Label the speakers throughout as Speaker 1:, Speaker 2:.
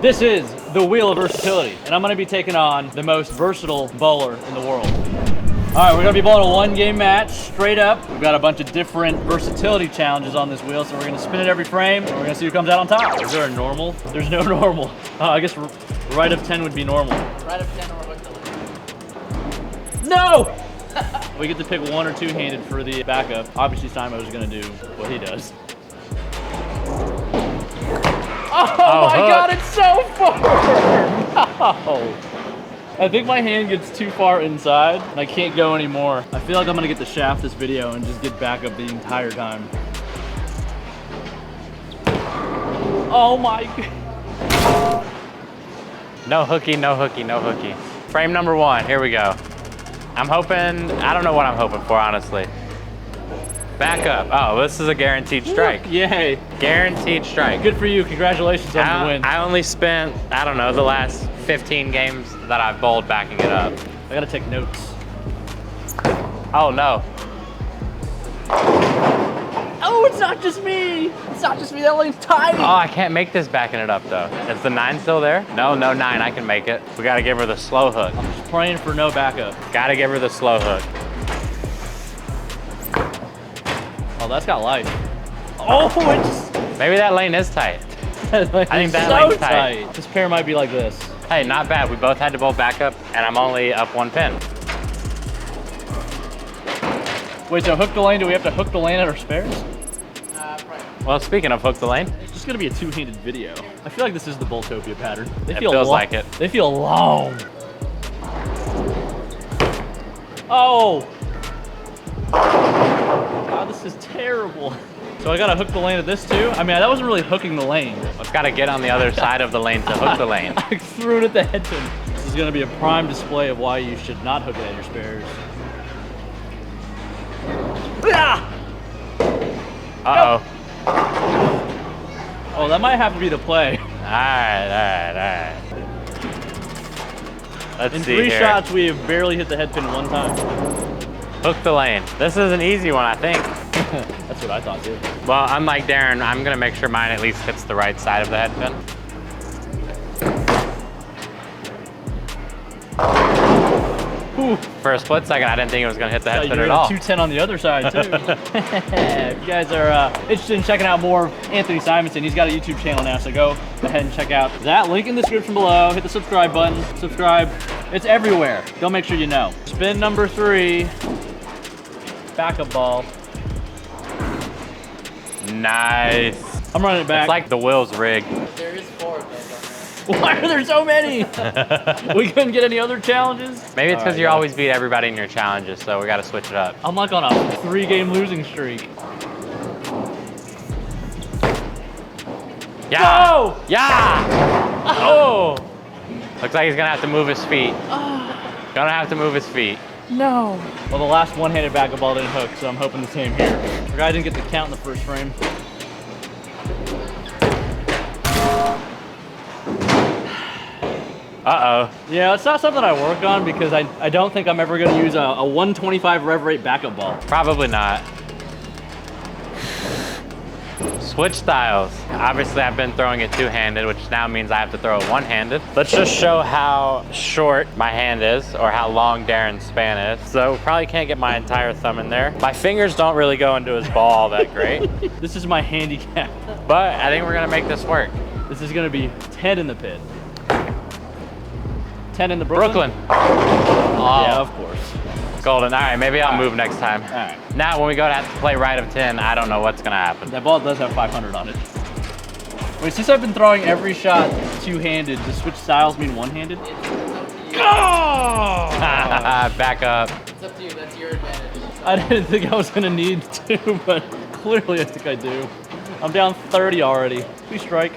Speaker 1: This is the wheel of versatility, and I'm gonna be taking on the most versatile bowler in the world. All right, we're gonna be bowling a 1-game match, straight up. We've got a bunch of different versatility challenges on this wheel, so we're gonna spin it every frame, and we're gonna see who comes out on top. Is there a normal? There's no normal. I guess right of 10 would be normal.
Speaker 2: Right of 10 or hook the leg.
Speaker 1: No! We get to pick 1 or 2-handed for the backup. Obviously, Simonsen's gonna do what he does. Oh my God, it's so far! No! I think my hand gets too far inside and I can't go anymore. I feel like I'm gonna get the shaft this video and just get back up the entire time. Oh my God.
Speaker 3: No hooky, no hooky, no hooky. Frame number 1, here we go. I'm hoping, I don't know what I'm hoping for, honestly. Back up. Oh, this is a guaranteed strike.
Speaker 1: Yay.
Speaker 3: Guaranteed strike.
Speaker 1: Good for you, congratulations on the win.
Speaker 3: I only spent, I don't know, the last 15 games that I've bowled backing it up.
Speaker 1: I gotta take notes.
Speaker 3: Oh no.
Speaker 1: Oh, it's not just me. It's not just me, that lane's tiny.
Speaker 3: Oh, I can't make this backing it up though. Is the 9 still there? No, no 9, I can make it. We gotta give her the slow hook.
Speaker 1: I'm just praying for no backup.
Speaker 3: Gotta give her the slow hook.
Speaker 1: Oh, that's got life. Oh, it's...
Speaker 3: Maybe that lane is tight.
Speaker 1: I
Speaker 3: think that lane's tight.
Speaker 1: This pair might be like this.
Speaker 3: Hey, not bad. We both had to bowl backup and I'm only up 1 pin.
Speaker 1: Wait, so hook the lane, do we have to hook the lane at our spares?
Speaker 2: Right.
Speaker 3: Well, speaking of hook the lane.
Speaker 1: It's just gonna be a 2-handed video. I feel like this is the Bowltopia pattern.
Speaker 3: It feels like it.
Speaker 1: They feel long. Oh! God, this is terrible. So I gotta hook the lane at this too? I mean, that wasn't really hooking the lane.
Speaker 3: I've got to get on the other side of the lane to hook the lane.
Speaker 1: I threw it at the head pin. This is gonna be a prime display of why you should not hook it at your spares.
Speaker 3: Uh-oh.
Speaker 1: Oh, that might have to be the play.
Speaker 3: All right. Let's
Speaker 1: In
Speaker 3: see
Speaker 1: 3
Speaker 3: here.
Speaker 1: shots, we have barely hit the head pin 1 time.
Speaker 3: Hook the lane. This is an easy one, I think.
Speaker 1: That's what I thought too.
Speaker 3: Well, unlike Darren, I'm gonna make sure mine at least hits the right side of the head pin.
Speaker 1: Ooh.
Speaker 3: For a split second, I didn't think it was gonna hit the head pin
Speaker 1: You're
Speaker 3: at all.
Speaker 1: 210 on the other side too. If you guys are interested in checking out more of Anthony Simonsen, he's got a YouTube channel now, so go ahead and check out that. Link in the description below. Hit the subscribe button. Subscribe. It's everywhere. Go make sure you know. Spin number 3. Backup ball.
Speaker 3: Nice.
Speaker 1: I'm running it back.
Speaker 3: It's like the wheel's rigged.
Speaker 2: There is 4 of those on there.
Speaker 1: Why are there so many? We couldn't get any other challenges?
Speaker 3: Maybe it's because
Speaker 1: All
Speaker 3: you
Speaker 1: right,
Speaker 3: always beat everybody in your challenges, so we gotta switch it up.
Speaker 1: I'm like on a 3-game losing streak.
Speaker 3: Yeah!
Speaker 1: Go!
Speaker 3: Yeah! Oh! Looks like he's gonna have to move his feet. Gonna have to move his feet.
Speaker 1: No. Well, the last 1-handed backup ball didn't hook, so I'm hoping the same here. The guy didn't get the count in the first frame.
Speaker 3: Uh-oh.
Speaker 1: Yeah, it's not something I work on because I don't think I'm ever going to use a 125 rev rate backup ball.
Speaker 3: Probably not. Switch styles. Obviously, I've been throwing it 2-handed, which now means I have to throw it 1-handed. Let's just show how short my hand is, or how long Darren's span is. So probably can't get my entire thumb in there. My fingers don't really go into his ball all that great.
Speaker 1: This is my handicap.
Speaker 3: But I think we're gonna make this work.
Speaker 1: This is going to be 10 in the pit. 10 in the Brooklyn.
Speaker 3: Oh.
Speaker 1: Yeah, of course.
Speaker 3: Golden. All right, maybe I'll move next time.
Speaker 1: All right.
Speaker 3: Now, when we go to have to play right of 10, I don't know what's gonna happen.
Speaker 1: That ball does have 500 on it. Wait, since I've been throwing every shot 2-handed, does switch styles mean 1-handed? Oh!
Speaker 3: Back up.
Speaker 2: It's up to you. That's your advantage.
Speaker 1: I didn't think I was gonna need to, but clearly I think I do. I'm down 30 already. Please strike.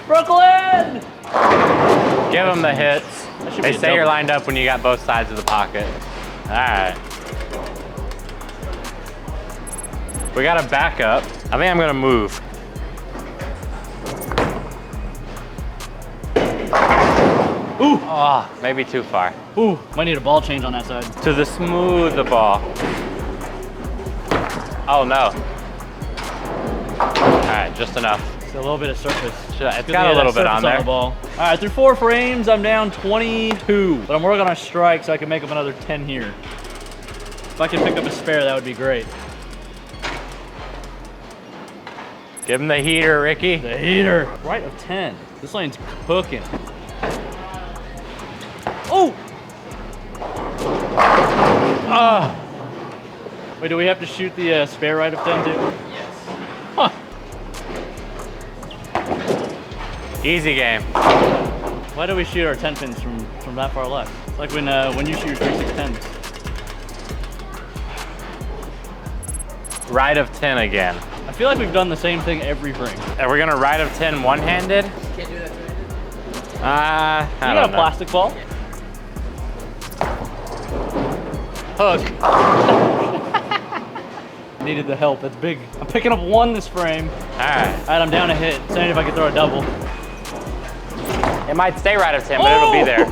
Speaker 1: Brooklyn!
Speaker 3: Give them the hits.
Speaker 1: should
Speaker 3: They
Speaker 1: be a
Speaker 3: say you're
Speaker 1: double.
Speaker 3: lined up when you got both sides of the pocket. All right. We got to back up. I think I'm gonna move.
Speaker 1: Ooh!
Speaker 3: Oh, maybe too far.
Speaker 1: Ooh, might need a ball change on that side.
Speaker 3: To the smooth the ball. Oh no. All right, just enough.
Speaker 1: It's a little bit of surface.
Speaker 3: It's got a little bit on there.
Speaker 1: The ball. All right, through 4 frames, I'm down 22, but I'm working on a strike so I can make up another 10 here. If I can pick up a spare, that would be great.
Speaker 3: Give him the heater, Ricky.
Speaker 1: The heater. Right of 10. This lane's cooking. Oh! Wait, do we have to shoot the spare right of 10 too?
Speaker 2: Yes.
Speaker 1: Huh.
Speaker 3: Easy game.
Speaker 1: Why do we shoot our 10 pins from that far left? It's like when you shoot your 3/6 10s.
Speaker 3: Right of 10 again.
Speaker 1: I feel like we've done the same thing every frame.
Speaker 3: Are we gonna right of 10 one-handed?
Speaker 2: Can't do that two-handed.
Speaker 3: I
Speaker 1: You got
Speaker 3: don't
Speaker 1: a
Speaker 3: know.
Speaker 1: plastic ball?
Speaker 3: Hook.
Speaker 1: Needed the help, that's big. I'm picking up 1 this frame.
Speaker 3: All right.
Speaker 1: All right, I'm down a hit. Saying if I can throw a double.
Speaker 3: It might stay right of 10, but it'll be there.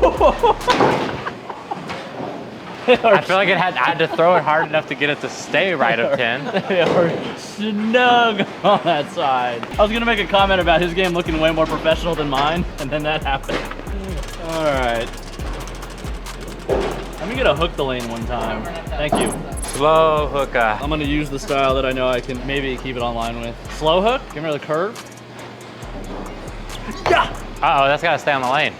Speaker 3: I feel like I had to throw it hard enough to get it to stay right of 10.
Speaker 1: They are snug on that side. I was gonna make a comment about his game looking way more professional than mine, and then that happened. All right. Let me get a hook the lane one time. Thank you.
Speaker 3: Slow hooker.
Speaker 1: I'm gonna use the style that I know I can maybe keep it online with. Slow hook, give me the curve. Yeah!
Speaker 3: Uh-oh, that's gotta stay on the lane.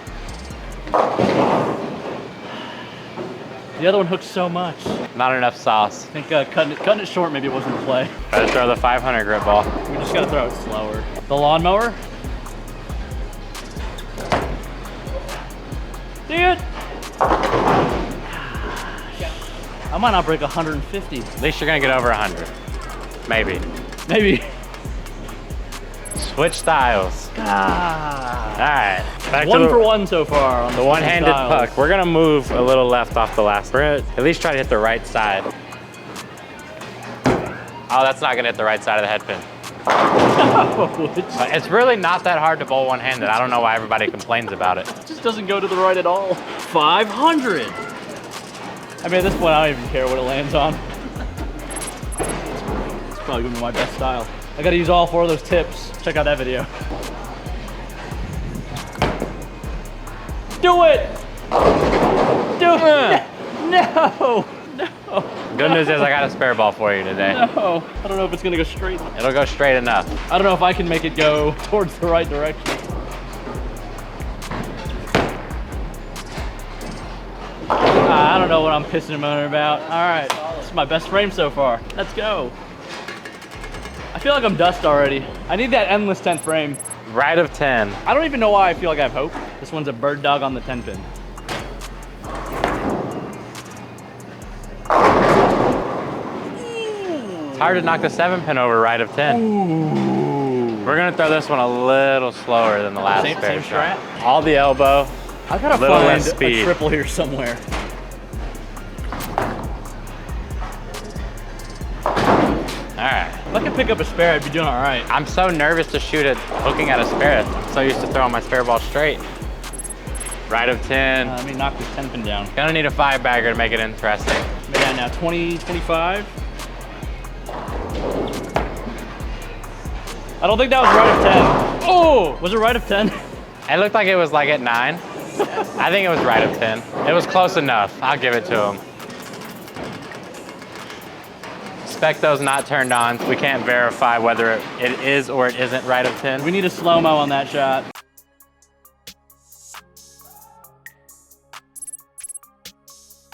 Speaker 1: The other one hooks so much.
Speaker 3: Not enough sauce.
Speaker 1: I think cutting it short maybe wasn't the play.
Speaker 3: Try to throw the 500 grit ball.
Speaker 1: We just gotta throw it slower. The lawnmower. See it? I might not break 150.
Speaker 3: At least you're gonna get over 100. Maybe.
Speaker 1: Maybe.
Speaker 3: Switch styles.
Speaker 1: Ah.
Speaker 3: All right. Back
Speaker 1: 1
Speaker 3: to
Speaker 1: for 1 so far on
Speaker 3: the one-handed puck. We're gonna move a little left off the last. We're gonna at least try to hit the right side. Oh, that's not gonna hit the right side of the head pin. It's really not that hard to bowl one-handed. I don't know why everybody complains about it.
Speaker 1: It just doesn't go to the right at all. 500. I mean, at this point, I don't even care what it lands on. It's probably gonna be my best style. I gotta use all 4 of those tips. Check out that video. Do it! Do it! No! No!
Speaker 3: Good news is I got a spare ball for you today.
Speaker 1: No! I don't know if it's gonna go straight.
Speaker 3: It'll go straight enough.
Speaker 1: I don't know if I can make it go towards the right direction. I don't know what I'm pissing and moaning about. All right, this is my best frame so far. Let's go. I feel like I'm dust already. I need that endless 10th frame.
Speaker 3: Right of 10.
Speaker 1: I don't even know why I feel like I have hope. This one's a bird dog on the 10 pin.
Speaker 3: It's hard to knock the 7 pin over right of 10. Ooh. We're gonna throw this one a little slower than the last
Speaker 1: Same
Speaker 3: spare shot.
Speaker 1: strat?
Speaker 3: All the elbow.
Speaker 1: I gotta
Speaker 3: Little
Speaker 1: find
Speaker 3: less
Speaker 1: a
Speaker 3: speed.
Speaker 1: triple here somewhere.
Speaker 3: All right.
Speaker 1: If I could pick up a spare, I'd be doing all right.
Speaker 3: I'm so nervous to shoot it hooking at a spare. I'm so used to throwing my spare ball straight. Right of 10.
Speaker 1: Let me knock this 10 pin down.
Speaker 3: Gonna need a 5-bagger to make it interesting.
Speaker 1: Maybe down now, 20, 25. I don't think that was right of 10. Oh, was it right of 10?
Speaker 3: It looked like it was like at 9. I think it was right of 10. It was close enough. I'll give it to him. Spec those not turned on. We can't verify whether it is or it isn't right of 10.
Speaker 1: We need a slow-mo on that shot.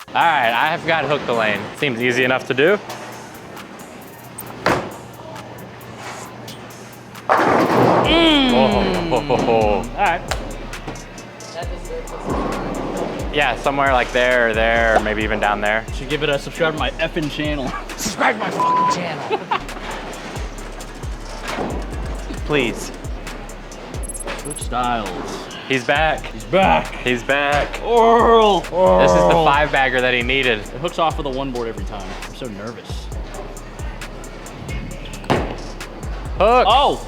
Speaker 3: All right, I have got hook the lane. Seems easy enough to do.
Speaker 1: All right.
Speaker 3: Yeah, somewhere like there or there, or maybe even down there.
Speaker 1: Should give it a subscribe to my effing channel.
Speaker 2: Subscribe to my fucking channel.
Speaker 3: Please.
Speaker 1: Switch styles.
Speaker 3: He's back.
Speaker 1: He's back.
Speaker 3: He's back.
Speaker 1: Oral.
Speaker 3: This is the 5-bagger that he needed.
Speaker 1: It hooks off of the 1 board every time. I'm so nervous.
Speaker 3: Hook.
Speaker 1: Oh!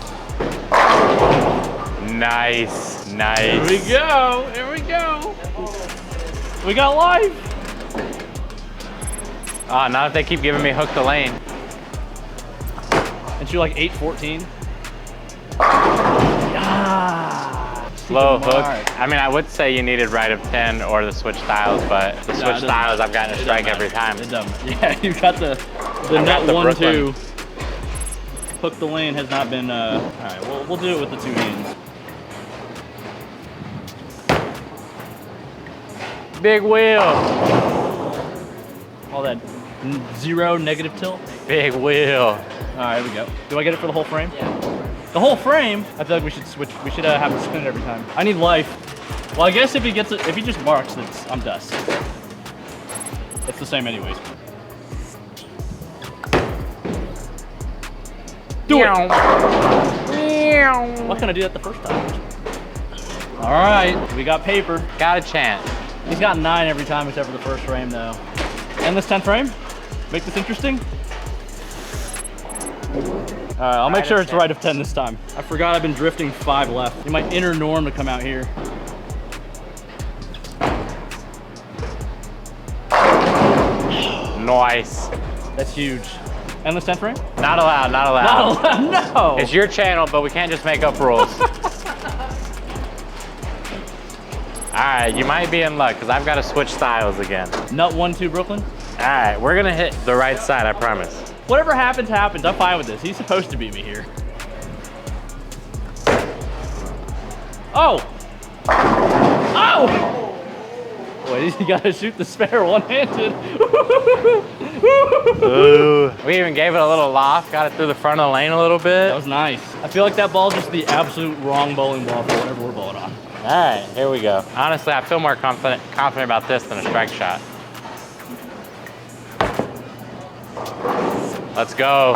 Speaker 3: Nice, nice.
Speaker 1: Here we go. Here we go. We got life.
Speaker 3: Oh, not if they keep giving me hook the lane.
Speaker 1: And shoot like 8-14.
Speaker 3: slow hook.
Speaker 1: Smart.
Speaker 3: I mean, I would say you needed right of 10 or the switch styles, but the switch styles, I've gotten a strike every time.
Speaker 1: It doesn't. Yeah, you got the net 1-2. Hook the lane has not been, all right, we'll do it with the 2 hands.
Speaker 3: Big wheel.
Speaker 1: All that 0 negative tilt.
Speaker 3: Big wheel.
Speaker 1: All right, here we go. Do I get it for the whole frame?
Speaker 2: Yeah.
Speaker 1: The whole frame? I feel like we should switch. We should have to spin it every time. I need life. Well, I guess if he gets it, if he just marks, then I'm dust. It's the same anyways. Do it. Why couldn't I do that the first time? All right, we got paper.
Speaker 3: Got a chance.
Speaker 1: He's got 9 every time except for the first frame though. And this 10th frame? Make this interesting. All right, I'll make sure it's right of 10 this time. I forgot I've been drifting 5 left. Need my inner norm to come out here.
Speaker 3: Nice.
Speaker 1: That's huge. Endless 10th frame?
Speaker 3: Not allowed, not allowed.
Speaker 1: Not allowed, no.
Speaker 3: It's your channel, but we can't just make up rules. All right, you might be in luck because I've got to switch styles again.
Speaker 1: Nut 1-2 Brooklyn?
Speaker 3: All right, we're gonna hit the right side, I promise.
Speaker 1: Whatever happens, happens. I'm fine with this. He's supposed to beat me here. Oh! Oh! Wait, you gotta shoot the spare one-handed.
Speaker 3: We even gave it a little loft, got it through the front of the lane a little bit.
Speaker 1: That was nice. I feel like that ball's just the absolute wrong bowling ball for whatever we're bowling on.
Speaker 3: All right, here we go. Honestly, I feel more confident about this than a strike shot. Let's go.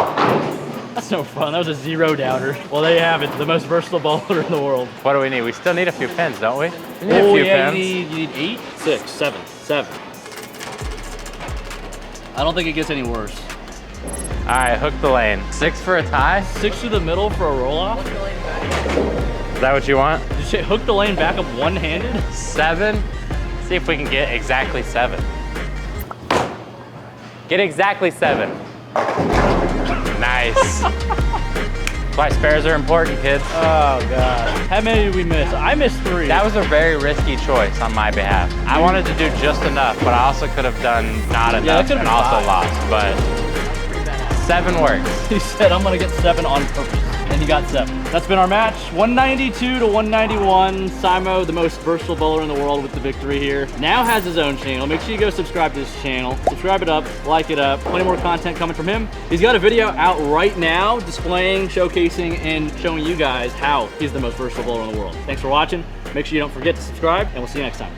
Speaker 1: That's no fun. That was a 0 downer. Well, there you have it. The most versatile bowler in the world.
Speaker 3: What do we need? We still need a few pins, don't we? We need
Speaker 1: Oh,
Speaker 3: a few
Speaker 1: yeah,
Speaker 3: pins.
Speaker 1: you need 8, 6, 7, 7. I don't think it gets any worse.
Speaker 3: All right, hook the lane. 6 for a tie?
Speaker 1: 6 through the middle for a roll-off?
Speaker 3: Is that what you want?
Speaker 1: Did you say hook the lane back up one-handed?
Speaker 3: 7? See if we can get exactly 7. Get exactly 7. Nice. That's why spares are important, kids.
Speaker 1: Oh, God. How many did we miss? I missed 3.
Speaker 3: That was a very risky choice on my behalf. I wanted to do just enough, but I also could have done not enough and also lost, but 7 works.
Speaker 1: He said, I'm going to get 7 on purpose. And he got 7. That's been our match. 192 to 191. Simo, the most versatile bowler in the world, with the victory here. Now has his own channel. Make sure you go subscribe to his channel. Subscribe it up, like it up. Plenty more content coming from him. He's got a video out right now displaying, showcasing, and showing you guys how he's the most versatile bowler in the world. Thanks for watching. Make sure you don't forget to subscribe, and we'll see you next time.